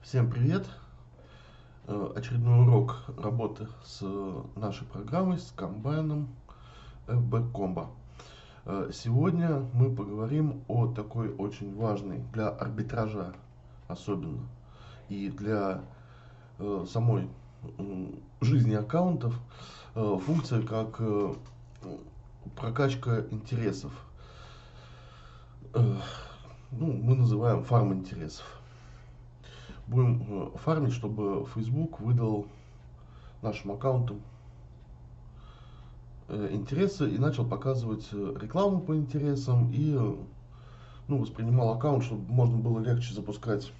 Всем привет! Очередной урок работы с нашей программой, с комбайном FB Combo. Сегодня мы поговорим о такой очень важной для арбитража особенно и для самой жизни аккаунтов функция как прокачка интересов. Мы называем фарм интересов. Будем фармить, чтобы Facebook выдал нашим аккаунтам интересы и начал показывать рекламу по интересам и воспринимал аккаунт, чтобы можно было легче запускать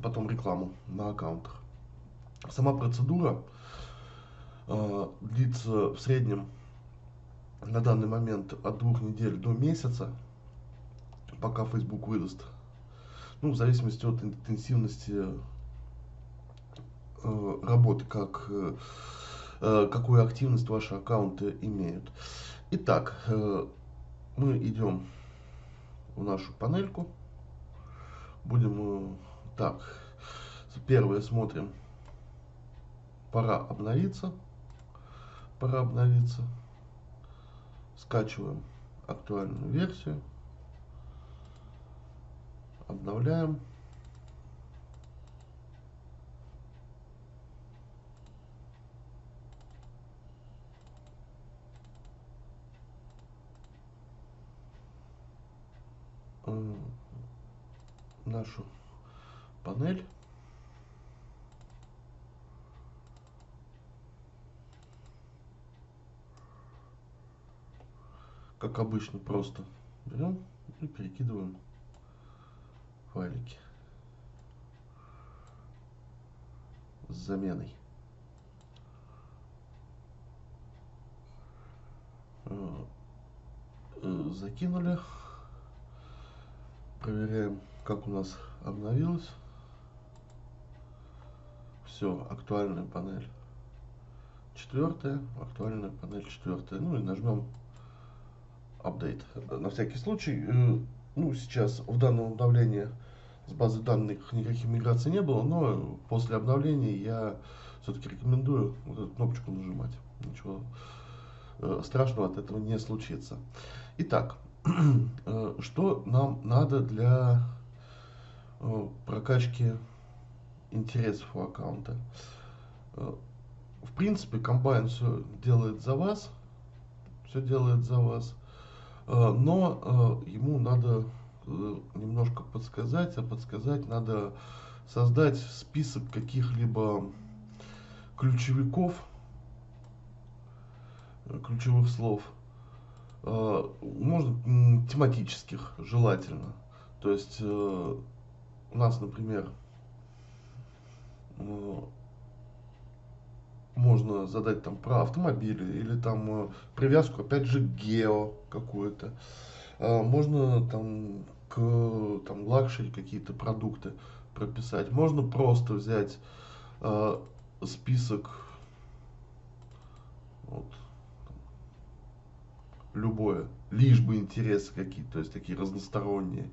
потом рекламу на аккаунтах. Сама процедура длится в среднем на данный момент от 2 недель до месяца, пока Facebook выдаст. В зависимости от интенсивности работы, какую активность ваши аккаунты имеют. Итак, мы идем в нашу панельку. Будем первое смотрим. Пора обновиться. Скачиваем актуальную версию. Обновляем. Нашу панель. Как обычно, просто берем и перекидываем файлики с заменой. Закинули. Проверяем, как у нас обновилось. Все, актуальная панель 4, актуальная панель 4. И нажмем Update. На всякий случай, сейчас в данном обновлении с базы данных никаких миграций не было, но после обновления я все-таки рекомендую вот эту кнопочку нажимать. Ничего страшного от этого не случится. Итак, что нам надо для прокачки интересов у аккаунта? В принципе, комбайн все делает за вас, но ему надо немножко подсказать, подсказать надо создать список каких-либо ключевых слов, можно тематических, желательно. То есть у нас, например, можно задать там про автомобили или там привязку, опять же, гео какую-то. Можно там лакшери какие-то продукты прописать. Можно просто взять список любое, лишь бы интересы какие-то, то есть такие разносторонние,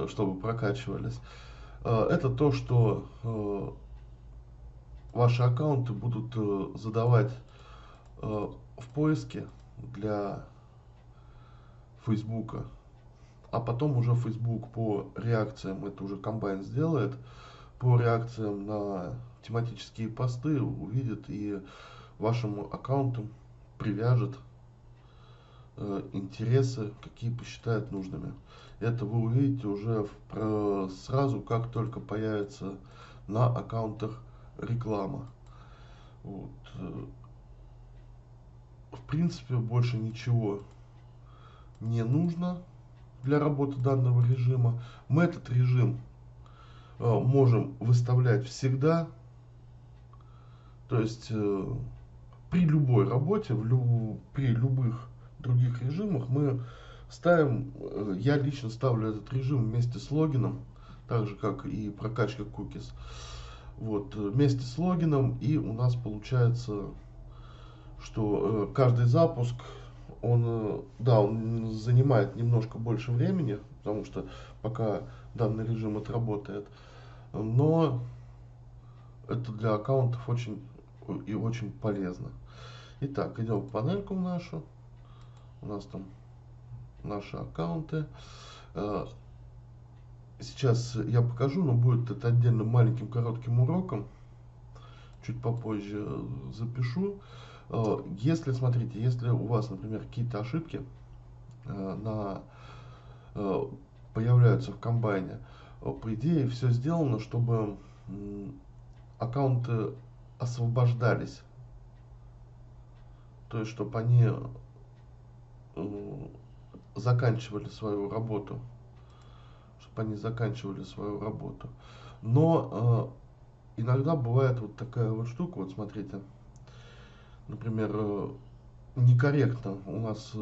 чтобы прокачивались. Это то, что ваши аккаунты будут задавать в поиске для Фейсбука, а потом уже Facebook по реакциям, это уже комбайн сделает, по реакциям на тематические посты увидит и вашему аккаунту привяжет интересы, какие посчитает нужными. Это вы увидите уже сразу, как только появится на аккаунтах реклама. В принципе, больше ничего не нужно для работы данного режима. Мы этот режим можем выставлять всегда. То есть при любой работе, при любых других режимах мы ставим, я лично ставлю этот режим вместе с логином, так же как и прокачка cookies. Вместе с логином, и у нас получается, что каждый запуск он занимает немножко больше времени, потому что пока данный режим отработает, но это для аккаунтов очень и очень полезно. Итак, идем в панельку нашу. У нас там наши аккаунты. Сейчас я покажу, но будет это отдельно маленьким коротким уроком. Чуть попозже запишу. Если, смотрите, если у вас, например, какие-то ошибки появляются в комбайне, по идее все сделано, чтобы аккаунты освобождались. То есть, чтобы они заканчивали свою работу. Но иногда бывает вот такая вот штука, вот смотрите, например, некорректно у нас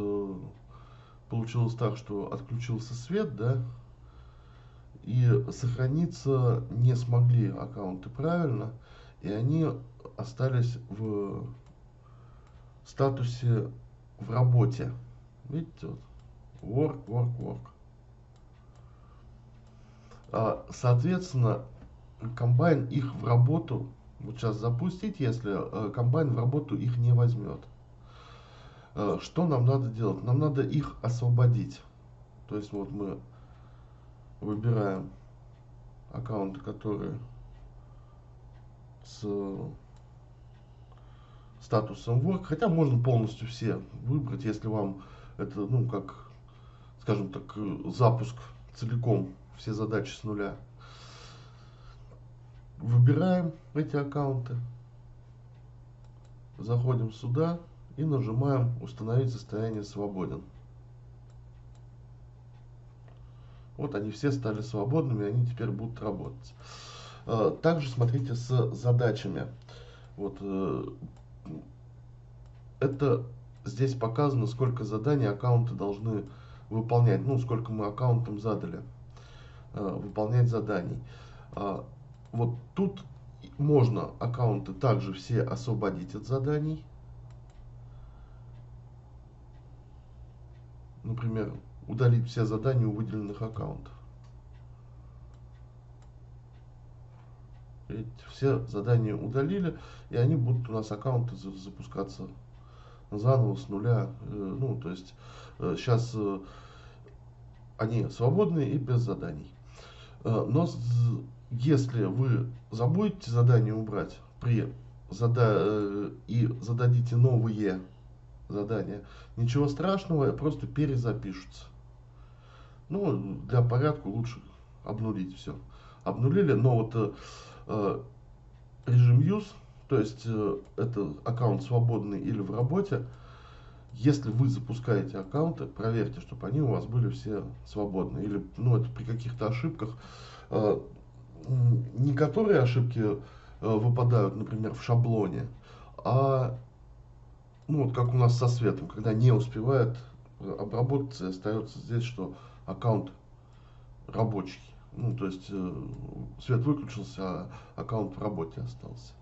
получилось так, что отключился свет, да, и сохраниться не смогли аккаунты правильно, и они остались в статусе в работе. Видите, вот, work. Соответственно, комбайн их в работу, вот сейчас запустить, если комбайн в работу их не возьмет. Что нам надо делать? Нам надо их освободить. То есть вот мы выбираем аккаунты, которые с статусом work, хотя можно полностью все выбрать, если вам это, ну, как, скажем так, запуск целиком, все задачи с нуля. Выбираем эти аккаунты, заходим сюда и нажимаем «Установить состояние свободен». Вот они все стали свободными, они теперь будут работать. Также смотрите с задачами. Вот это здесь показано, сколько заданий аккаунты должны выполнять. Ну, сколько мы аккаунтам задали выполнять заданий. Вот тут можно аккаунты также все освободить от заданий. Например, удалить все задания у выделенных аккаунтов. Видите, все задания удалили, и они будут у нас аккаунты запускаться заново с нуля. Ну, то есть сейчас они свободные и без заданий. Но если вы забудете задание убрать и зададите новые задания, ничего страшного, просто перезапишутся. Ну, для порядка лучше обнулить все. Обнулили, но вот режим use, то есть это аккаунт свободный или в работе. Если вы запускаете аккаунты, проверьте, чтобы они у вас были все свободны. Или, ну, это при каких-то ошибках. Некоторые ошибки выпадают, например, в шаблоне, а ну, вот как у нас со светом, когда не успевает обработаться, и остается здесь, что аккаунт рабочий. Ну, то есть свет выключился, а аккаунт в работе остался.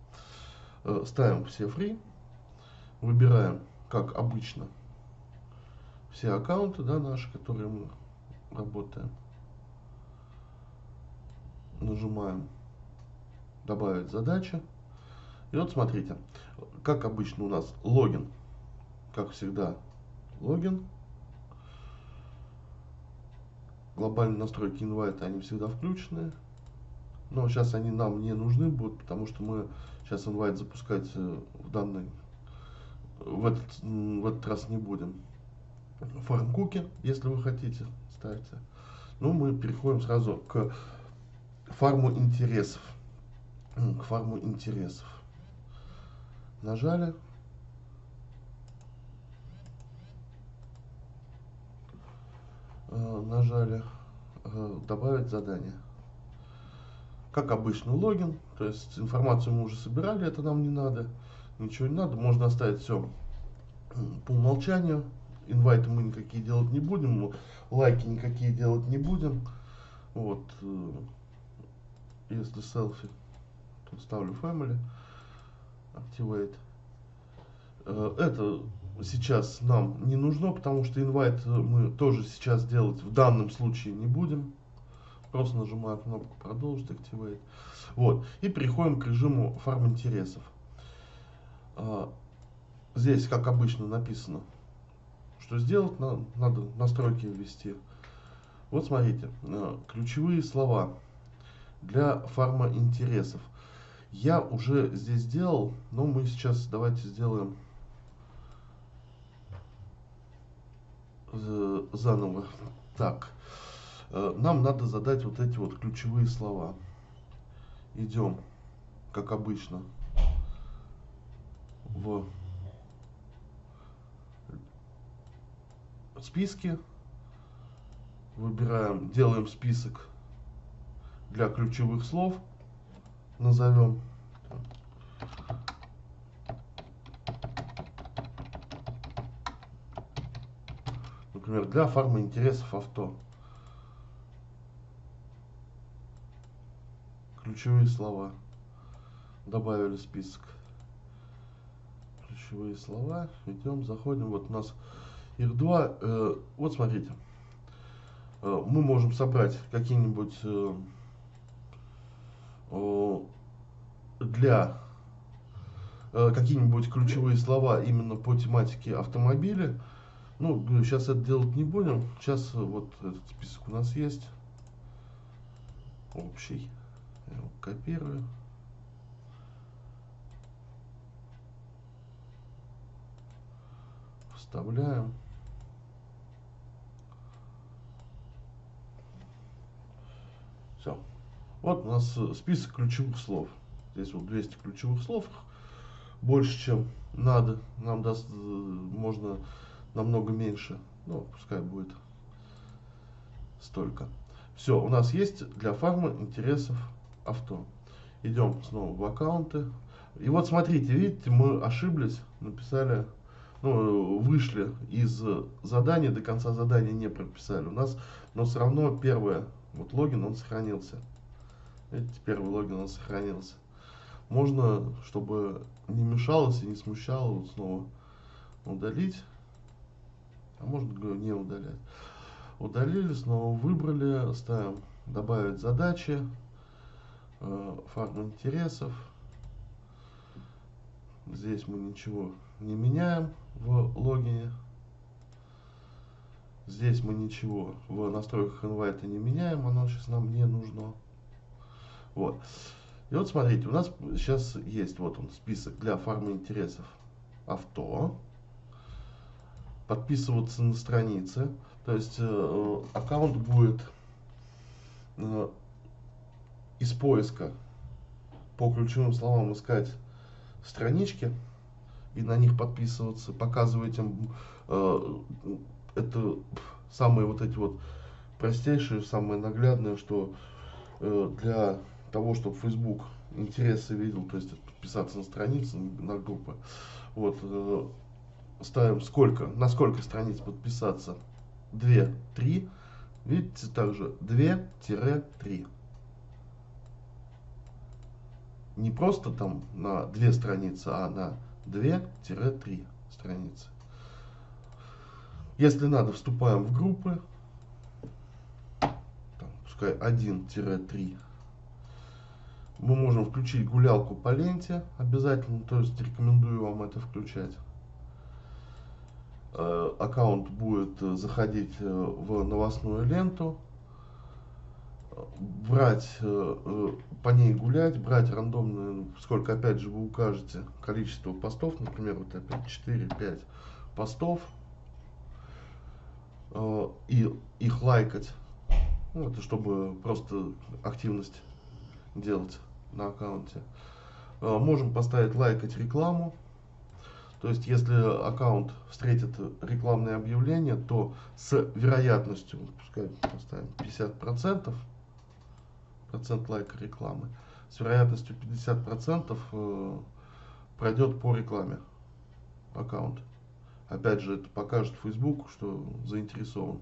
Ставим все free, выбираем, как обычно, все аккаунты, да, наши, которые мы работаем. Нажимаем добавить задачи. И вот смотрите, как обычно у нас логин, как всегда логин. Глобальные настройки инвайта, они всегда включены. Но сейчас они нам не нужны будут, потому что мы сейчас инвайт запускать в этот раз не будем. Фармкуки, если вы хотите, ставьте. Ну, мы переходим сразу к фарму интересов. Нажали. Добавить задание. Как обычно логин, то есть информацию мы уже собирали, это нам не надо, ничего не надо, можно оставить все по умолчанию. Инвайты мы никакие делать не будем, лайки никакие делать не будем. Вот, если селфи, то ставлю family, activate. Это сейчас нам не нужно, потому что инвайт мы тоже сейчас делать в данном случае не будем. Просто нажимаю кнопку продолжить, Activate. Вот. И переходим к режиму фарм интересов. Здесь, как обычно, написано, что сделать, надо настройки ввести. Вот смотрите, ключевые слова для фарма интересов. Я уже здесь сделал, но мы сейчас давайте сделаем заново. Так, нам надо задать вот эти вот ключевые слова. Идем, как обычно, в списке, выбираем, делаем список для ключевых слов, назовем. Например, для фарма интересов авто. Ключевые слова. Добавили список. Ключевые слова. Идем, заходим. Вот у нас их два. Вот смотрите. Мы можем собрать какие-нибудь для какие-нибудь ключевые слова именно по тематике автомобиля. Ну, сейчас это делать не будем. Сейчас вот этот список у нас есть. Общий. Я его копирую. Вставляем. Все. Вот у нас список ключевых слов. Здесь вот 200 ключевых слов. Больше, чем надо. Нам даст, можно намного меньше. Ну, пускай будет столько. Все, у нас есть для фарма интересов авто. Идем снова в аккаунты. И вот смотрите, видите, мы ошиблись, написали, ну, вышли из задания, до конца задания не прописали. У нас, но все равно первое, вот логин, он сохранился. Видите, первый логин, он сохранился. Можно, чтобы не мешалось и не смущало, вот снова удалить. А можно не удалять. Удалили, снова выбрали, ставим добавить задачи, фарм интересов. Здесь мы ничего не меняем в логине. Здесь мы ничего в настройках инвайта не меняем, оно сейчас нам не нужно. Вот. И вот смотрите, у нас сейчас есть вот он список для фарма интересов авто. Подписываться на странице. То есть аккаунт будет из поиска по ключевым словам искать странички и на них подписываться, показывать им это самые вот эти вот простейшие, самые наглядные, что для того, чтобы Facebook интересы видел, то есть подписаться на страницы, на группы. Вот, ставим на сколько страниц подписаться. 2-3. Видите, также 2-3. Не просто там на 2 страницы, а на 2-3 страницы. Если надо, вступаем в группы. Там, пускай 1-3. Мы можем включить гулялку по ленте обязательно, то есть рекомендую вам это включать. Аккаунт будет заходить в новостную ленту, брать, по ней гулять, брать рандомное, сколько опять же вы укажете количество постов, например, вот опять 4-5 постов, и их лайкать, ну, это чтобы просто активность делать на аккаунте. Можем поставить лайкать рекламу. То есть, если аккаунт встретит рекламное объявление, то с вероятностью, пускай поставим 50%, процент лайка рекламы, с вероятностью 50% пройдет по рекламе аккаунт. Опять же, это покажет Facebook, что заинтересован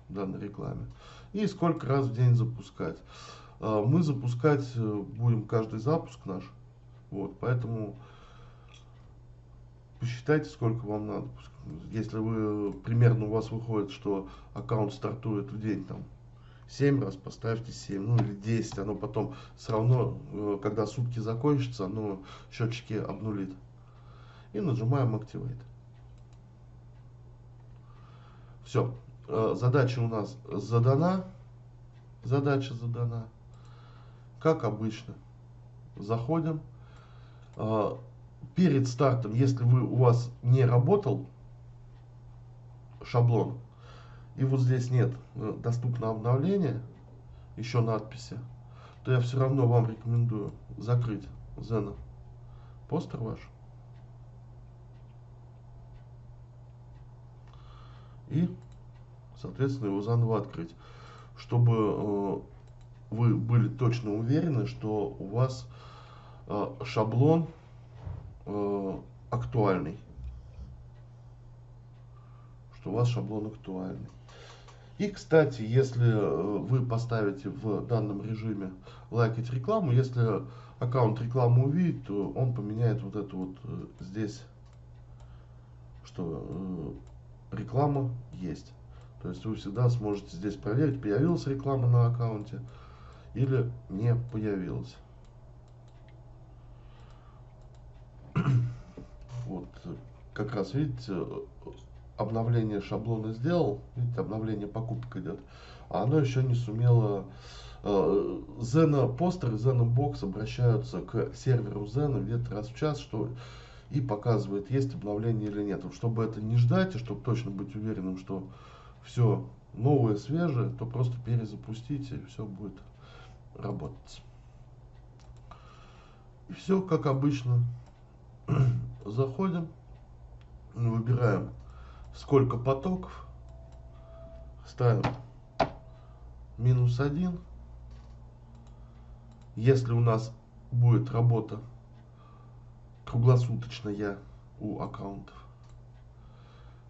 в данной рекламе. И сколько раз в день запускать. Мы запускать будем каждый запуск наш. Вот, поэтому посчитайте, сколько вам надо. Если вы примерно у вас выходит, что аккаунт стартует в день там 7 раз поставьте 7, ну или 10, оно потом все равно, когда сутки закончатся, оно счетчики обнулит. И нажимаем Activate. Все, задача у нас задана, задача задана. Как обычно, заходим. Перед стартом, если у вас не работал шаблон, и вот здесь нет доступно обновление, еще надписи, то я все равно вам рекомендую закрыть Zeno постер ваш и, соответственно, его заново открыть, чтобы вы были точно уверены, что у вас шаблон актуальный, что у вас шаблон актуальный. И, кстати, если вы поставите в данном режиме лайкать рекламу, если аккаунт рекламу увидит, то он поменяет вот это вот здесь, что реклама есть. То есть вы всегда сможете здесь проверить, появилась реклама на аккаунте или не появилась. Вот, как раз видите, обновление шаблона сделал, видите, обновление покупок идет, а оно еще не сумело. Zeno постер и Zeno Box обращаются к серверу Zeno где-то раз в час, что и показывает, есть обновление или нет. Чтобы это не ждать, и чтобы точно быть уверенным, что все новое, свежее, то просто перезапустите, и все будет работать. И все как обычно. Заходим, выбираем сколько потоков, ставим -1. Если у нас будет работа круглосуточная у аккаунтов,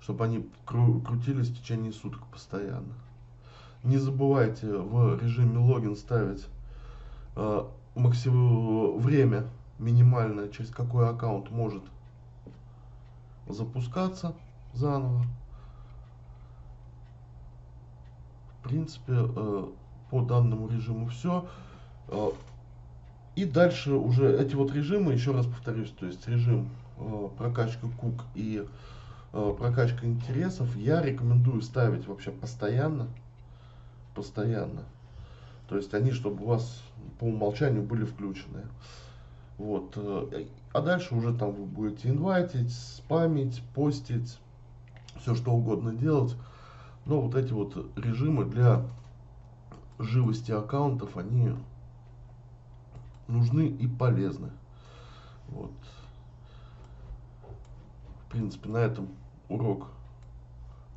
чтобы они крутились в течение суток постоянно. Не забывайте в режиме логин ставить время минимальное, через какой аккаунт может запускаться заново. В принципе, по данному режиму все. И дальше уже эти вот режимы, еще раз повторюсь, то есть режим прокачка кук и прокачка интересов я рекомендую ставить вообще постоянно. То есть они, чтобы у вас по умолчанию были включены. Вот. А дальше уже там вы будете инвайтить, спамить, постить, все что угодно делать. Но вот эти вот режимы для живости аккаунтов, они нужны и полезны. Вот. В принципе, на этом урок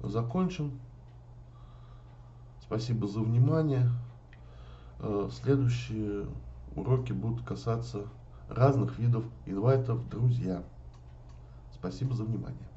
закончен. Спасибо за внимание. Следующие уроки будут касаться разных видов инвайтов, друзья. Спасибо за внимание.